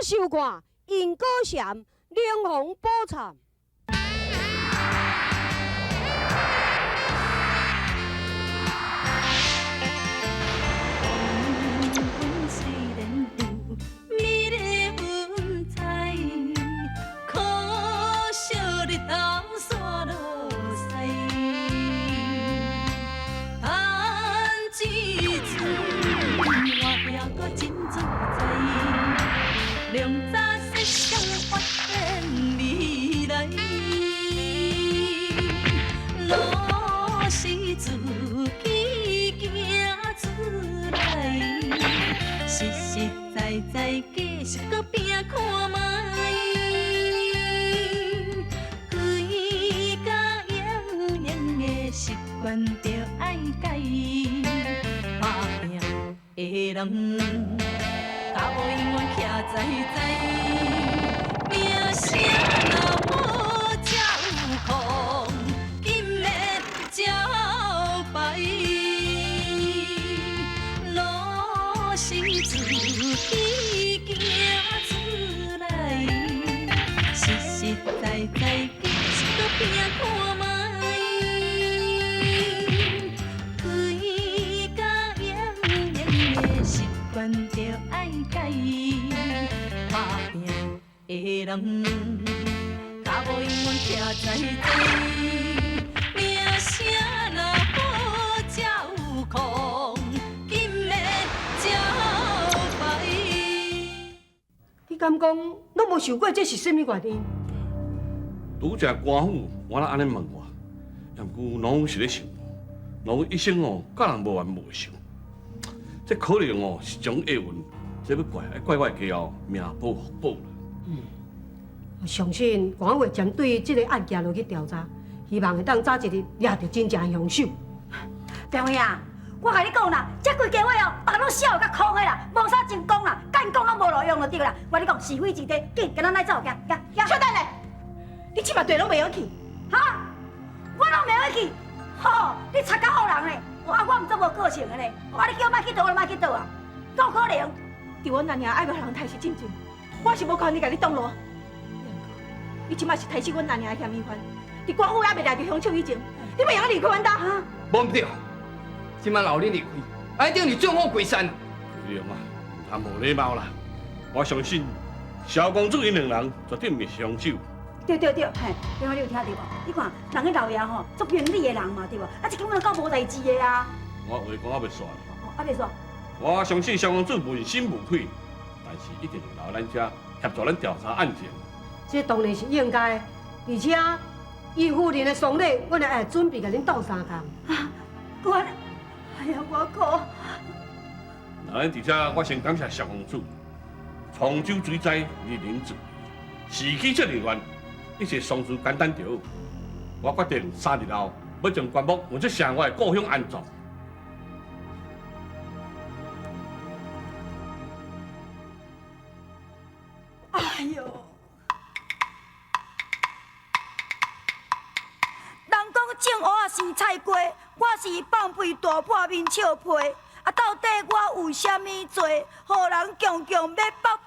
收看因果禅灵魂宝藏。良早设想发展未来，路是自己行出来，实实在在继续搁拼看卖，规家营营的习惯着爱改，打拼的人。大无永远徛在名声若无照空，今日招牌，路是自己行出来，实实在在继续搁拼看卖，规家营营的习惯着爱改，打拼的人，甲无永远徛在名声若好照空，今日招牌。你敢讲拢无想过这是甚物原因？拄只官府我咧安尼问我，但过拢是咧想，拢一生哦，甲人无完无想。这可能哦是种厄运，这要怪我的家后命报福报啦。我相信官会将对这个案件落去调查，希望会当早一日抓到真正的凶手。梁伟啊，我甲你讲啦，这几家伙哦，大家拢笑甲空的啦，无啥成功啦，干讲拢无路用就对啦。我你讲是非之地，紧跟咱来走，行。小等下，你即马对拢袂晓去，哈，我拢袂晓去，吼，你插甲好人嘞，我唔做无个性的嘞，你叫我莫去倒，我就莫去倒啊，够可能。伫阮阿娘爱个人刣是真正，我是无可能甲你挡路。你即马是刣死阮阿娘的嫌疑犯，伫官府还袂抓着凶手以前，你要让离开阮家？无对，即马留你离开，一定是众后归山。对啊，唔通无礼貌啦！我相信萧公主因两人绝对毋是凶手。对，嘿，另外你有听到无？你看人个老爷吼，做评理的人嘛，对无？啊，这根本搞无代志的啊。我话讲还袂煞，啊，袂煞。我相信萧公主问心无愧，但是一定会留咱遮协助咱调查案件。这当然是应该的，而且伊夫人的丧礼，我也会准备甲恁斗相共。啊，我，哎呀，我靠！那咱伫遮，我先感谢萧公主，沧州水灾日人自危，士气这人员，一切丧事简单就好。我决定3日后要将棺木运出城外故乡安葬。哎呦！人讲种蚵仔生菜瓜，我是放屁大破面笑皮，啊，到底我有啥物罪，互人强强要剥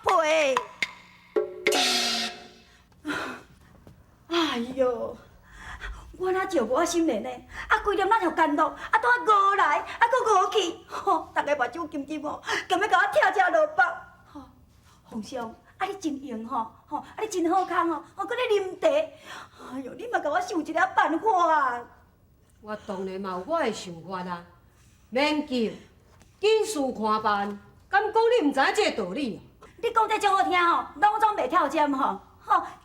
皮？哎呦！我哪照无心面呢？啊，规念哪条干路，啊，拄啊熬来，啊，搁熬去，吼！大家目睭金金哦，甘要甲我跳遮落北，吼！皇上。啊，你真用吼，啊，你真好康哦，搁咧啉茶，哎呦，你嘛甲我想一个办法啊！我当然嘛有我的想法啊，免急，紧事看办。敢讲你毋知影这个道理？你讲这种好听吼，拢总袂跳针吼，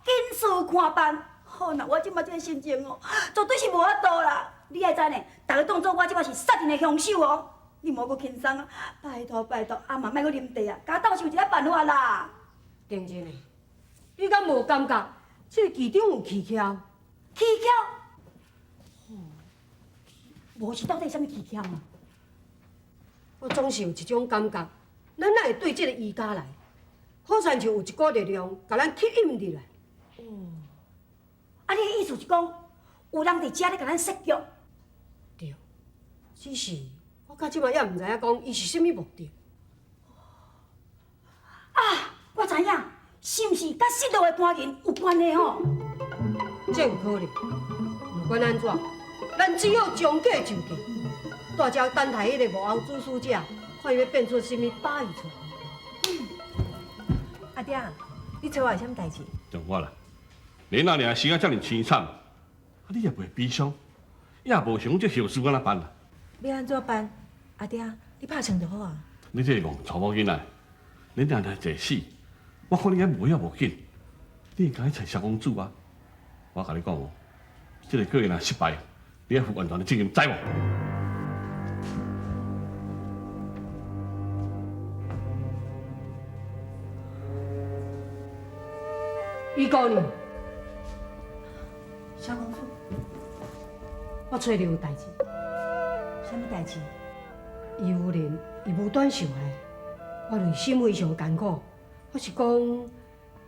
紧事看办。好，那我即马这个心情哦，绝对是无法度啦。你爱知呢，大家当作我即马是杀人的凶手哦。你莫搁轻松啊，拜托，阿妈莫搁啉茶啊，甲我斗想一个办法啦。定真的，你敢无感觉这个其中有蹊跷？蹊跷？无是到底什么蹊跷啊？我总是有一种感觉，咱哪会对这个医家来，好像就有一股力量甲咱吸引入来。啊，你的意思是讲，有人伫遮咧甲咱设局？对，只是我到即马也毋知影讲伊是甚物目的。啊，我知影，是毋是甲失落的官人有关系吼？这有可能。不管安怎，咱只要将计就计，大家等待迄个幕后主使者，看伊要变出什么把戏出来。阿爹，你找我有啥物代志？中我啦，你那俩死啊遮尔凄惨，你也袂悲伤，也无想这后事安怎办啦？要安怎办？阿爹，你拍算就好啊。你这个戆查某囡仔，你娘娘坐死，我看你还无要无紧，你应该找萧公主啊！我甲你讲哦，这个个人若失败，你要负完全的责任，知无？伊姑娘，萧公主，我找你有代志。啥物代志？伊夫人伊无短寿害，我内心非常艰苦。我是讲，伫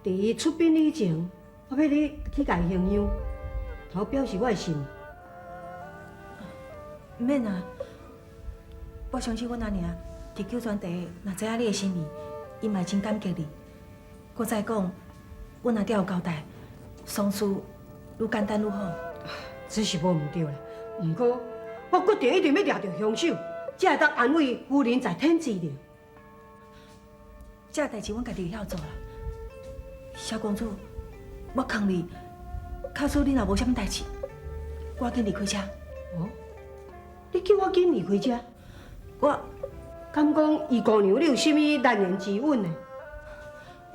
伊出殡以前，我要你去甲伊形容，好表示我的心意。唔免啊，我相信阮阿娘伫九泉地若知影你的心意，伊嘛真感激你。搁再讲，阮阿爹有交代，丧事愈简单愈好。只是无毋对啦，毋过我决定一定要抓到凶手，才会当安慰夫人在天之灵。这代志阮家己会晓做啦。萧公主，我劝你，假使你若无啥物代志，赶紧离开遮。哦，你叫我紧离开遮？我敢讲伊姑娘你有啥物难言之隐呢？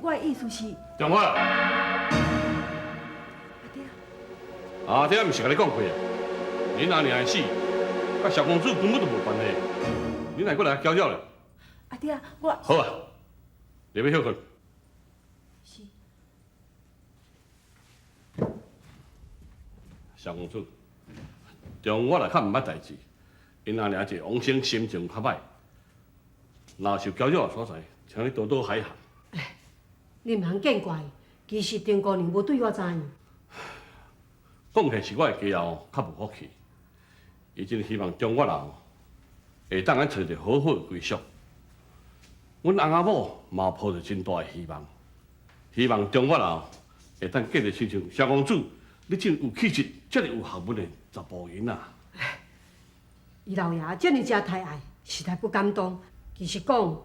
我的意思是，中我啦，阿爹，阿爹毋是甲你讲过啊，你那娘的死，甲萧公主根本就无关系，你哪过来搅扰咧？阿爹，我好啊，你要休困。是萧公主，中我来较毋捌代志，因阿娘一个王生心情较歹，若受搅扰的所在，请你多多海涵。你毋通见怪，其实丁姑娘无对我怎样。讲起是我的家后较无福气，伊真希望中我人会当咱找到好好的归宿。阮翁仔某嘛有抱着真大的希望，希望中我人会当继续亲像萧公主，你真有气质、遮尔有学问的查甫人啊！伊老爷遮尔正太爱，实在不敢当。其实讲，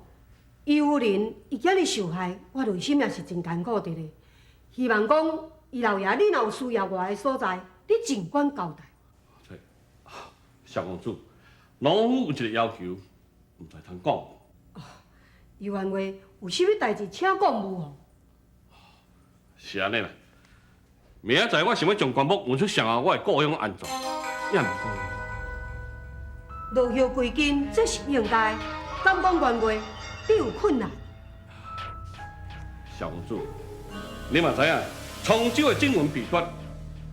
伊夫人伊今日受害，我内心也是真艰苦的咧。希望讲伊老爷你若有需要我的所在，你尽管交代。萧公主，老夫有一个要求，毋知通讲。伊愿话有啥物代志，请讲无妨。是安尼啦。明仔载我想要将棺木运出上后我的故乡安葬，也毋过。落叶归根，这是应该。敢讲原话，你有困难。萧公主，你嘛知影，沧州的正文秘诀，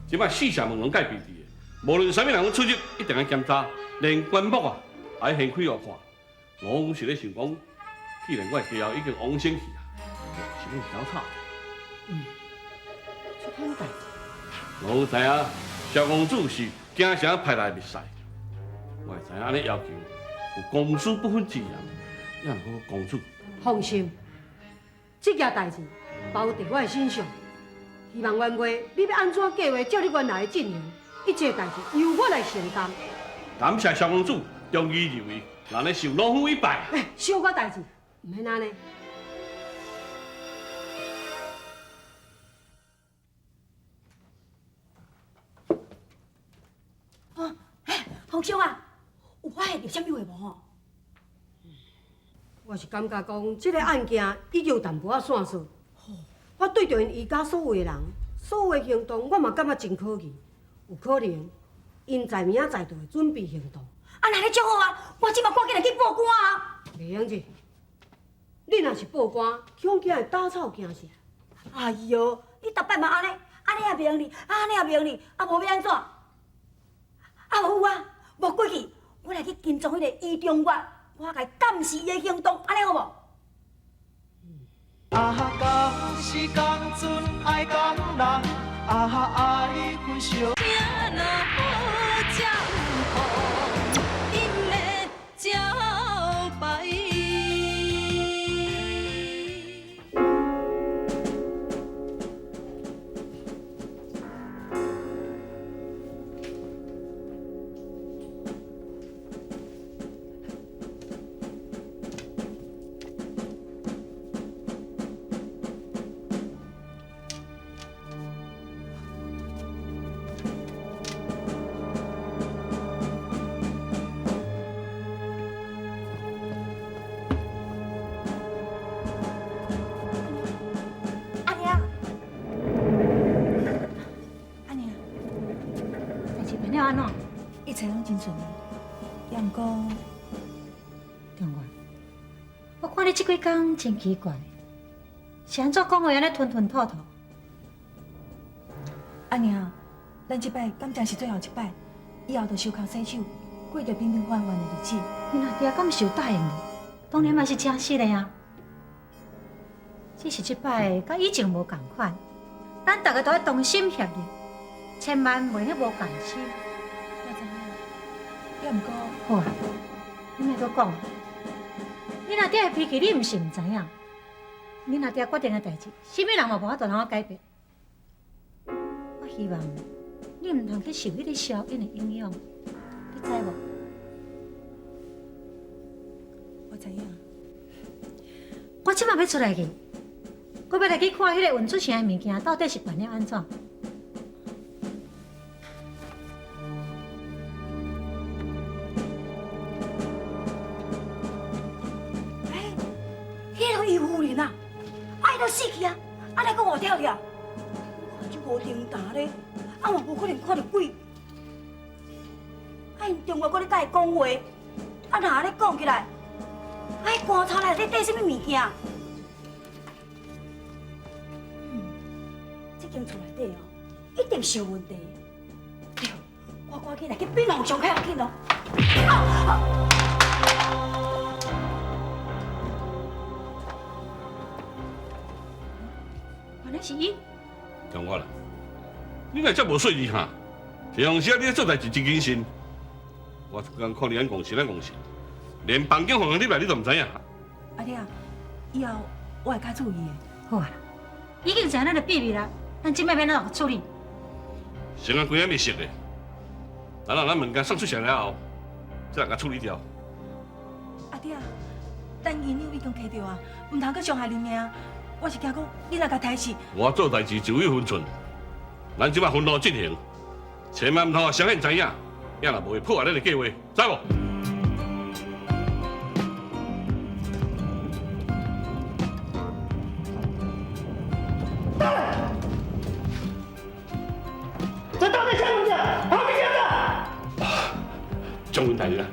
即摆四城门拢改变伫的，无论啥物人出入，一定要检查，连棺木啊，也要掀开互看。我是咧想讲，既然我的家后已经亡生去啊，无啥物交叉。出款代志。我有知影，萧公主是京城派来的密使，我会知影安尼要求，有公私不分之嫌，也毋好公主。放心，这件代志包伫我的身上。希望原话你要安怎计划照你原来的进行，一切代志由我来承担。感谢萧公主忠义入位，让你受老夫一拜。小可代志，唔免安尼。皇兄啊，有发现着啥物话无吼？我是感觉讲，这个案件已经有淡薄仔线索。我对着因家所有的人，所有的行动，我嘛感觉真可疑。有可能，因在明仔载就会准备行动。啊，那你足好啊！我即马赶紧来去报官啊！袂用去，你若是报官，恐惊会打草惊蛇。哎哟，你逐摆嘛安尼也袂用哩，安尼也袂用哩，啊无要安怎？啊有啊，无过去，我来去跟踪迄个伊中月，我来监视伊的行动，安尼好无？啊，讲是讲准爱讲人，啊爱分手。听若好才有好，因的招牌。切拢真顺利，也毋过中元，我看你这几工真奇怪，是安怎讲话安尼吞吞吐吐？阿娘，咱即摆敢定是最后一摆，以后就收靠洗手，过着平平凡凡的日子。你阿爹敢是有答应你？当然嘛是真实的呀。只是这摆甲以前无共款，咱大家都要同心协力，千万袂迄无共心。我知影，也毋过好啊，你莫搁讲，你阿爹的脾气你毋是毋知影。你阿爹决定的代志，什么人嘛无法度通我改变。我希望你毋通去受迄个消音的影响，你知无？我知影。我即马要出来去，我要来去看迄个运出城的物件到底是办了安怎。迄个伊夫人啊，伊都死去啊，安尼搁活跳跳，这无定当咧，嘛无可能看到鬼。因中国搁咧甲伊讲话，若安尼讲起来，迄棺材内底缀什么物件？这间厝内底哦，一定是有问题。对，我赶紧来去禀皇上较要紧哦。原来是伊。中元啦，你若遮无细腻哈，这样时啊，你咧做代志真谨慎。我一工看你安戆神连房间放入来你都唔知影。阿爹啊，以后我会较注意的。好啊，已经知影咱的秘密啦，咱即摆要怎处理？先按规暗暝熟的，等到咱物件送出城了后，再来甲处理掉。阿爹啊，咱银两已经摕到啊，唔通搁伤害你命。我是惊讲你若甲刣死。我做代志就有分寸，咱即摆分路进行，千万唔通互谁人知影，也若无会破坏咱的计划，知无？这到底是什么？好明显的！将军大人啊，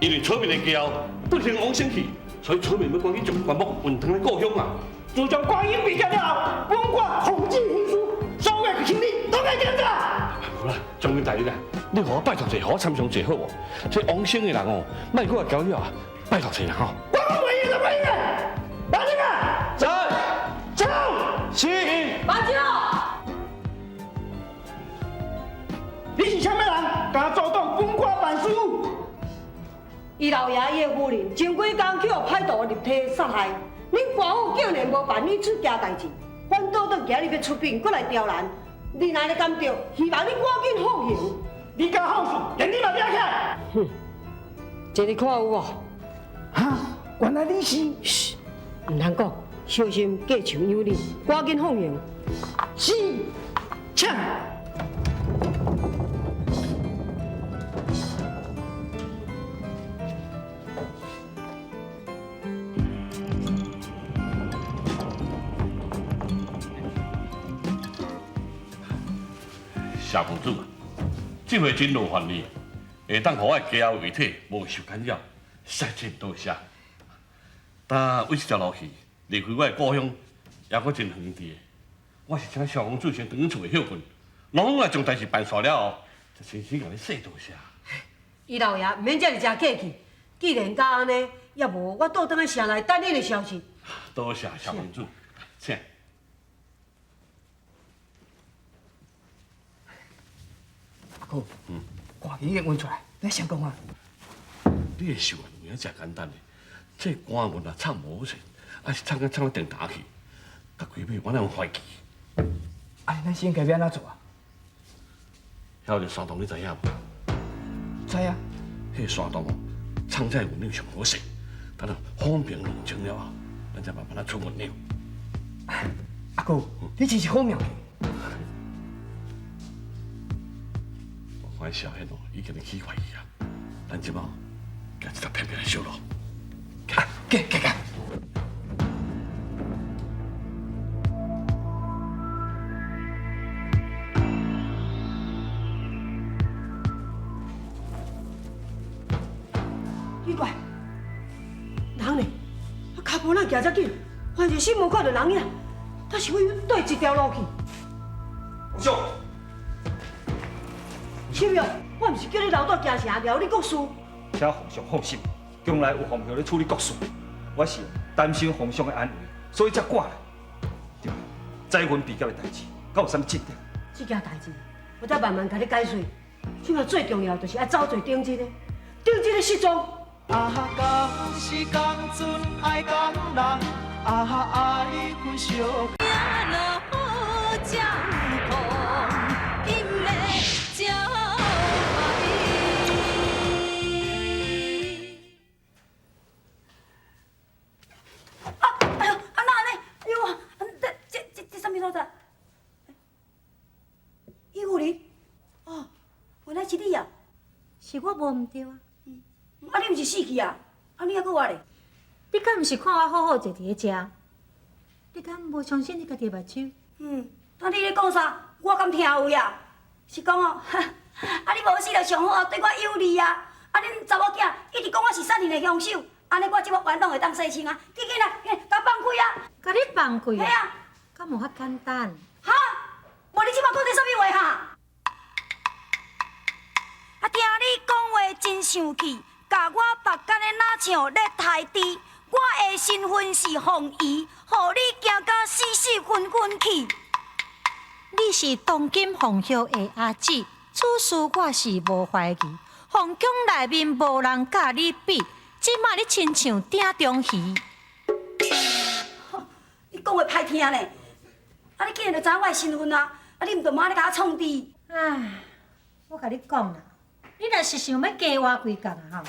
因为草民的骄傲不听王生气，所以草民要赶紧将棺木运回故乡啊！自从观音比较了，本官红尽天书，所有的权利都该跟着。好啦，将军大人啊，你和我拜托一下，和我参详一下好无？这王生的人哦，莫搁我交了啊，拜托一下吼。我不回应的回应，马进啊，在，走，是，马九，你是什么人？敢阻挡本官办事？伊老爷伊的夫人前几工去互歹徒入体杀害，恁官府竟然无办理出件代志，反倒到今日要出兵，搁来刁难，你哪会甘着？希望你赶紧放行。你敢放肆，连你嘛不要看。哼，这你看有无？哈，原来你是，嘘，唔通讲，小心过墙有理，赶紧放行。是，切。夏公主啊，这回真劳烦你，会当互我的家后遗体无受干扰，实在多谢。但为这条路去离开我的故乡，也搁真远地。我是请夏公主先回厝的休困，拢啊将代志办煞了后，就先甲你说多谢。伊老爷免遮尔真客气，既然甲安尼，要无我倒转来城内等你的消息。多谢夏公主，请。阿哥，赶紧运出来，咱先讲啊。你的想法也真简单的，这官文啊唱无成，还是唱到电台去，甲规尾我哪有怀疑？哎，咱先该要安怎做啊？晓得山洞你知影无？知啊。迄个山洞哦，藏在原料上好势，等到风平浪静了后，咱再慢慢啊出原料。阿哥，你真是好命的。我看小hen哦，已经起怀疑啊，咱即马甲一条片片来烧咯。给。怪。人呢？啊，脚步哪行遮紧？反正新门看到人影，他是要对一条路去。洪兄，小玉，我毋是叫你留在京城料理国事。请洪兄放心，将来有洪兄咧处理国事，我是担心洪兄的安危，所以才赶来。对，再阮毕业的代志，敢有啥物进展？这件代志，我再慢慢甲你解说。现在最重要就是要找找丁真的，丁真的失踪。啊哈，讲是讲准爱讲人，啊哈爱分相。是你啊？是我无毋对啊！啊，你毋是死去啊？啊，你还搁活咧？你敢毋是看我好好坐伫咧遮？你敢无相信你家己的目睭？啊，你咧讲啥？我敢听有呀？是讲哦，啊，你无死就上好啊，对我有利啊！啊，恁查某囝一直讲我是杀人的凶手，安尼我即摆完拢会当洗清啊！紧紧来，甲放开啊！甲你放开啊？系啊，敢无遐简单？哈？无你即摆讲这啥物话哈？啊，听你讲话真生气，甲我目干的哪像咧刣猪。我的身份是凤仪，互你惊甲死死昏昏去。你是当今凤叶的阿姊，此事我是无怀疑。凤宫内面无人甲你比，即摆你亲像鼎中鱼。你讲话歹听呢，啊，你竟然就知影我的身份啊！啊，你毋着妈咧甲我创治。唉，我甲你讲啦，你若是想要加我几工啊吼，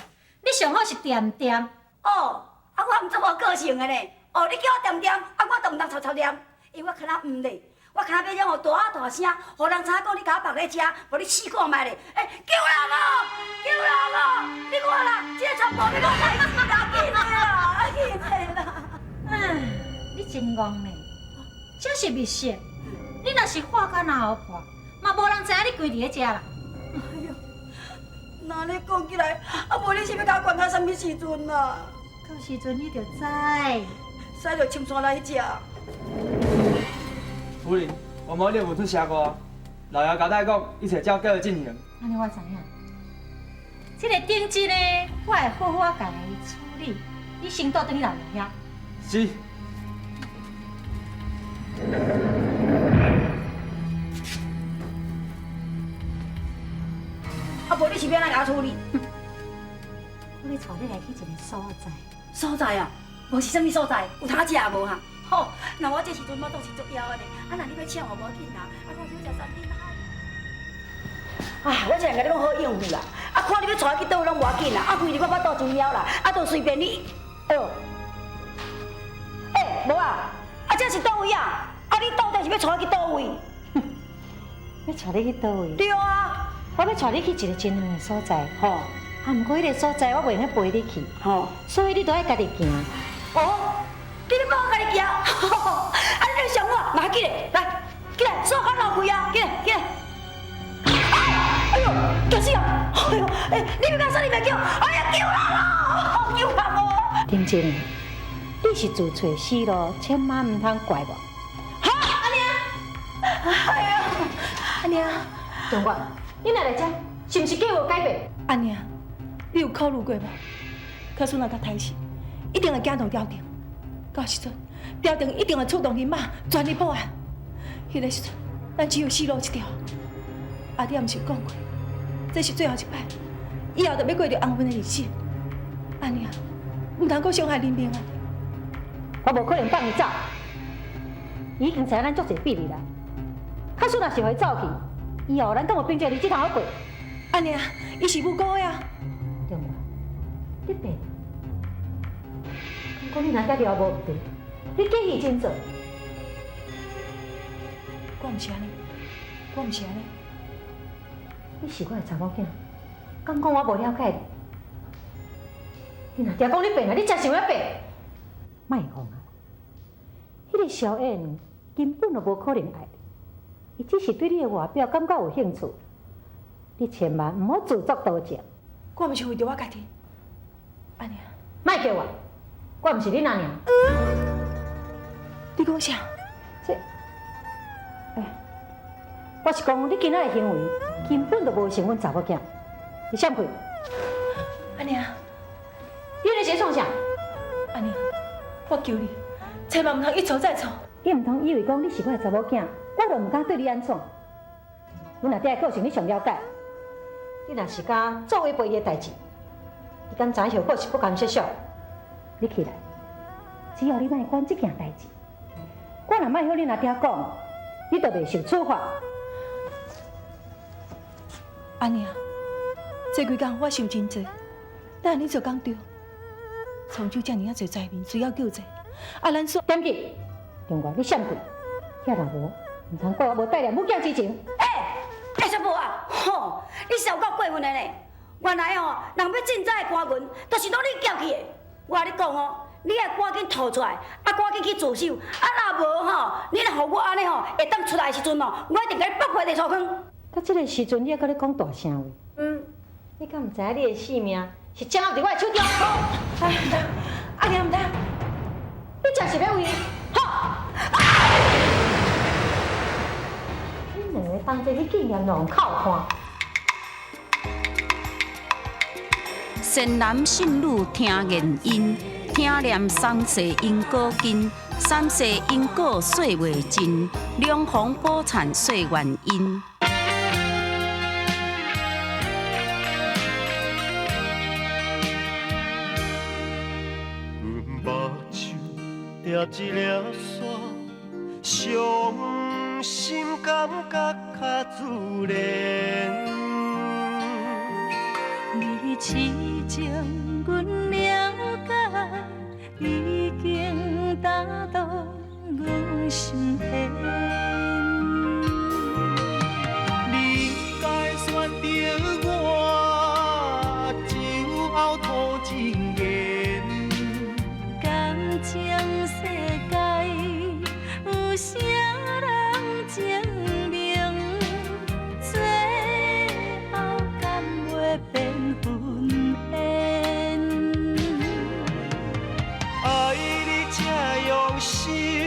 你上好是掂掂。哦，啊，我毋这无个性的呢。哦，你叫我掂掂，啊，我都毋通吵吵掂，因为我敢若毋咧，我敢若要让大大声，互人知影讲你甲我绑咧遮，无你试看觅咧。救人哦！救人哦！你看啦，这个查甫要我代志啦，紧的啦，紧的啦。唉，你真戆呢，这是密室，你若是化甲哪好破，嘛无人知影你跪伫咧遮啦。哎呦，那你讲起来，啊，无你是要甲我关到什么时阵啊？到时阵你就知。使着青山来食。夫人，王某你有出啥过？老爷交代讲，一切照计划进行。安尼我知影，这个定金呢，我会好好甲伊处理。你先倒等你老爷遐。是。啊，无你是要哪甲我处理？我要带你来去一个所在。所在啊，无是啥物所在，有通食无哈？吼，那我这时阵我倒是足枵的呢。啊，那你要请我无要紧啦，啊，我想食三珍海。啊，我这两个你拢好应付啦。啊，看你要带我去倒位拢无要紧啦。啊，规日我肚真枵啦，啊，都随便你。哎呦，无啊，啊，这是倒位啊？啊，你到底是要带我去倒位？要带你去倒位？对啊，我要带你去一个真远的所在。吼。啊，毋过迄个所在我袂用陪你去，吼，所以你都爱家己行。哦，你要帮我家己行，啊，你想我，来紧嘞，来，紧来，锁卡闹开啊，紧来，紧来。哎呦，惊死啊！哎呦，你要干啥？你别叫，哎呀，救人哦，救人哦！丁真，你是自找死路，千万唔通怪我。哈，阿娘，哎呀，阿娘，中国，你若来遮，是毋是计划改变？阿娘。你有考虑过无？可是若甲刣死，一定会惊动调停。到时阵，调停一定会出动人马全力报案。迄个时阵，咱只有死路一条。阿爹毋是讲过，这是最后一摆，以后就要过着安稳的日子。阿娘，唔通阁伤害人命啊！我无可能放伊走，伊已经知影咱足侪秘密啦。假使若是互伊走去，以后咱敢有并这日子通好过？阿娘，伊是无辜的啊！中华，你病，讲你哪家了无毋对，你假戏真做。我毋是安尼，我毋是安尼。你是我的查某囝，敢讲我无了解你？你若定讲你病啊，你真想要病？莫讲啊！迄个小燕根本就无可能爱你，伊只是对你的外表感觉有兴趣。你千万唔好自作多情。我毋是为着我家己，安尼啊，莫叫我毋是恁阿娘。你讲啥？我是讲你今仔的行为根本就无像阮查某囝，你闪开！安尼啊，你咧是创啥？安尼啊，我求你，千万唔通一错再错。你毋通以为讲你是我的查某囝，我就毋敢对你安怎？阮阿爹的个性你上了解，你若是敢做违背伊的代志，你敢知影后果是不堪设想？你起来，只要你莫管这件代志，我若莫向恁阿爹讲，你就袂受处罚。安尼啊，这几工我想真济，但你就讲对，从州遮尔啊侪灾民需要救济，啊，咱说点去，另外你闪开，遐若无，毋通过我无带念母囝之情。小婆啊，吼，你是有够过分的呢！原来哦，人要进早的官文，都是拢你叫去的。我甲你讲哦，你爱赶紧吐出来，啊，赶紧去自首。啊，若无吼，你若互我安尼吼，会当出来的时阵哦，我一定甲你剥开地槽坑。到这个时阵，你还搁咧讲大声话？你敢毋知影你的性命是掌握伫我的手中？安尼唔通，你真是要为好？你两个当真你竟然用口看？善男信女听言音，听念三世因果经，三世因果说袂尽，两逢宝产说原因。抓一粒线，伤心感觉较自然。你始终阮了解，已经打动阮心弦。你该选择我，酒后吐真言。敢情世界有啥人证明？最后敢袂变魂烟？爱你这用心。